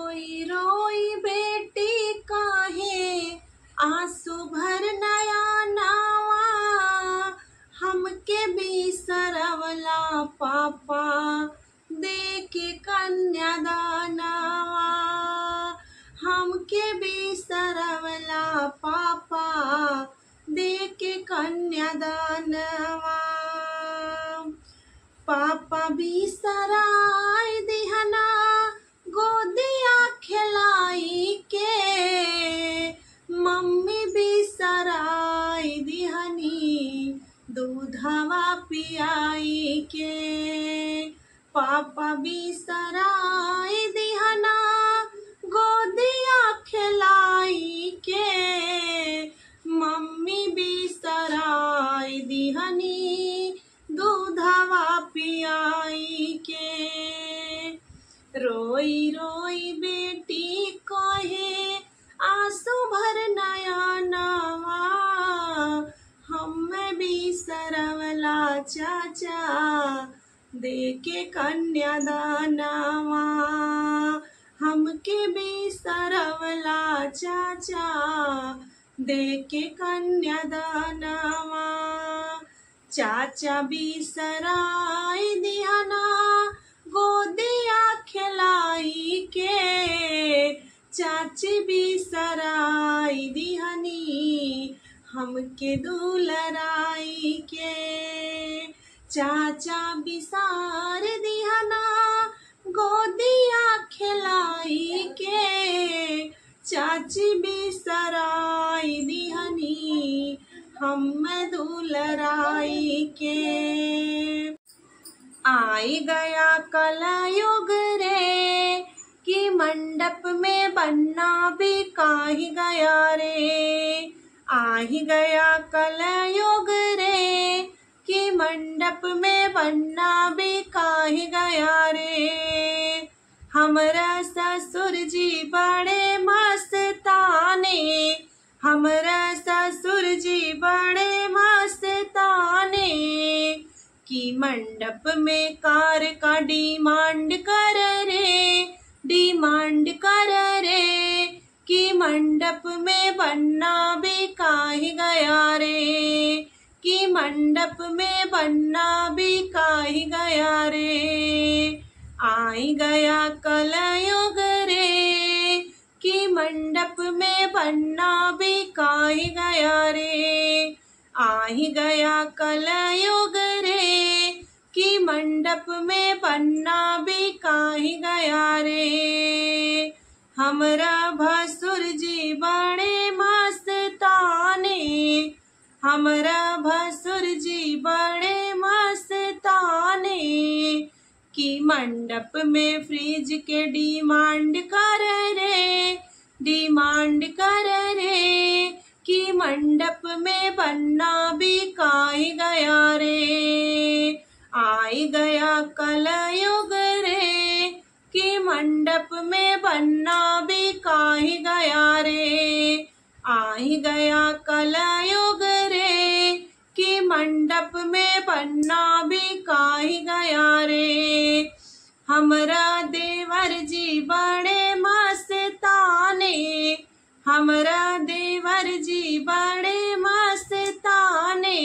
रोई रोई बेटी काहे आंसू भर नया नावा, हमके बिसरवला पापा देके कन्यादानवा, हमके बिसरवला पापा देके कन्यादानवा। पापा बिसराय दिहना गोदिया खिलाई के, मम्मी बिसराय दिहनी दूधवा पियाई के। पापा बिसराय दिहना गोदिया खिलाई के, मम्मी बिसराय दिहनी दूधवा पियाई के। रोई रोई बेटी कहे आंसू भर नया नवा, हमें बिसरवला चाचा देके कन्यादानवा, हमके बिसरवला चाचा देके कन्यादानवा। चाचा बिसराय दिहना गोदिया खिलाई के, चाची बिसराय दिहनी हमके दुलराई के। चाचा बिसार दिहना गोदिया खिलाई के, चाची बिसराय दिहनी हम दुलराई के। आई गया कलयुग रे कि मंडप में बनना भी काही गया रे। आई गया कलयुग रे कि मंडप में बनना भी काही गया रे। हमरा ससुर जी बड़े मस्ताने, हमरा ससुर जी बड़े मस्ताने, कि मंडप में कार का डिमांड कर रे, डिमांड कर रे, कि मंडप में बनना भी काहे गया रे, कि मंडप में बनना भी काहे गया रे। आई गया कलयुग रे कि मंडप में बनना भी काहे गया रे। आई गया कलयुग रे कि मंडप में बनना भी काहे गया रे। हमरा भसुर जी बड़े मस्ताने, हमरा भसुर जी बड़े मस्ताने, कि मंडप में फ्रिज के डिमांड कर रे, डिमांड कर रे, कि मंडप में बनना भी काहे गया रे। आई गया कलयुग रे कि मंडप में बनना भी काहे गया रे। आई गया कलयुग रे कि मंडप में बनना भी काहे गया रे। हमरा देवर जी बड़े मस्ताने, हमरा देवर जी बड़े मस्ताने,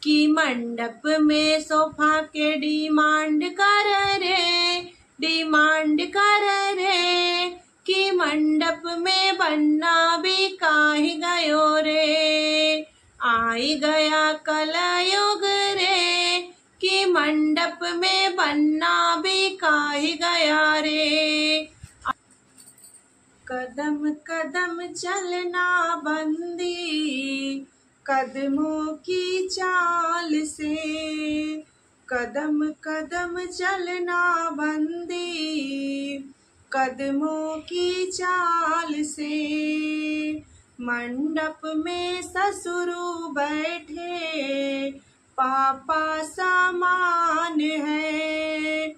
कि मंडप में सोफा के डिमांड कर रे, डिमांड कर रे, कि मंडप में बनना भी काहे गयो रे। आई गया कलयुग रे कि मंडप में बनना भी काहे गया रे। कदम कदम चलना बंदी कदमों की चाल से, कदम कदम चलना बंदी कदमों की चाल से। मंडप में ससुरु बैठे पापा समान है,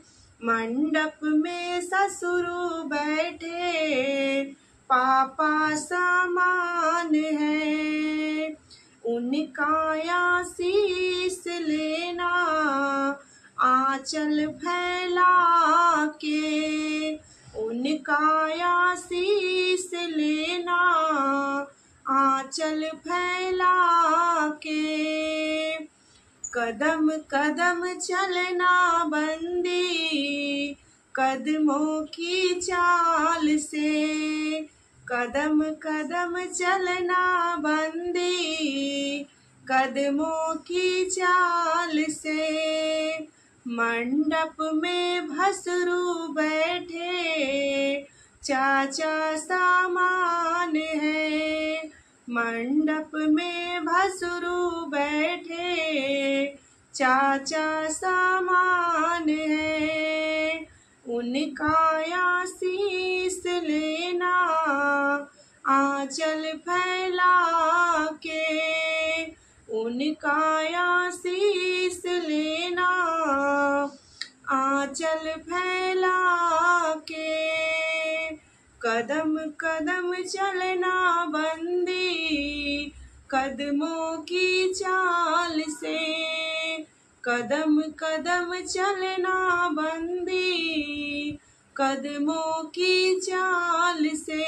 मंडप में ससुरु बैठे पापा समान है। उनका आशीष लेना आंचल फैला के, उनका उनका शीस लेना आंचल फैला के। कदम कदम चलना बंदी कदमों की चाल से। कदम कदम चलना बंदी कदमों की चाल से। मंडप में भसरू बैठे चाचा सामान है। मंडप में भसरू बैठे चाचा सामान है। उनका आशीष लेना आंचल फैला के। उनका आशीष लेना आंचल फैला के। कदम कदम चलना बंदी कदमों की चाल से। कदम कदम चलना बंदी कदमों की चाल से।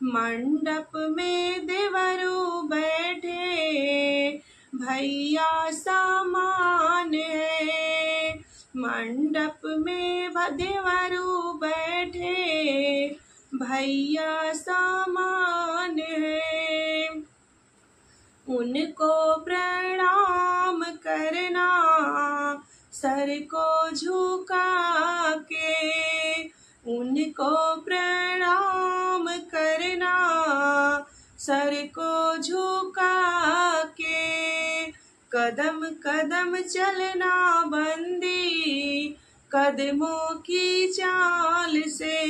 मंडप में देवरू बैठे भैया सामान है। मंडप में देवरू बैठे भैया सामान है। उनको प्रणाम करना सर को झुका के। उनको प्रणाम करना सर को झुका के। कदम कदम चलना बंदी कदमों की चाल से।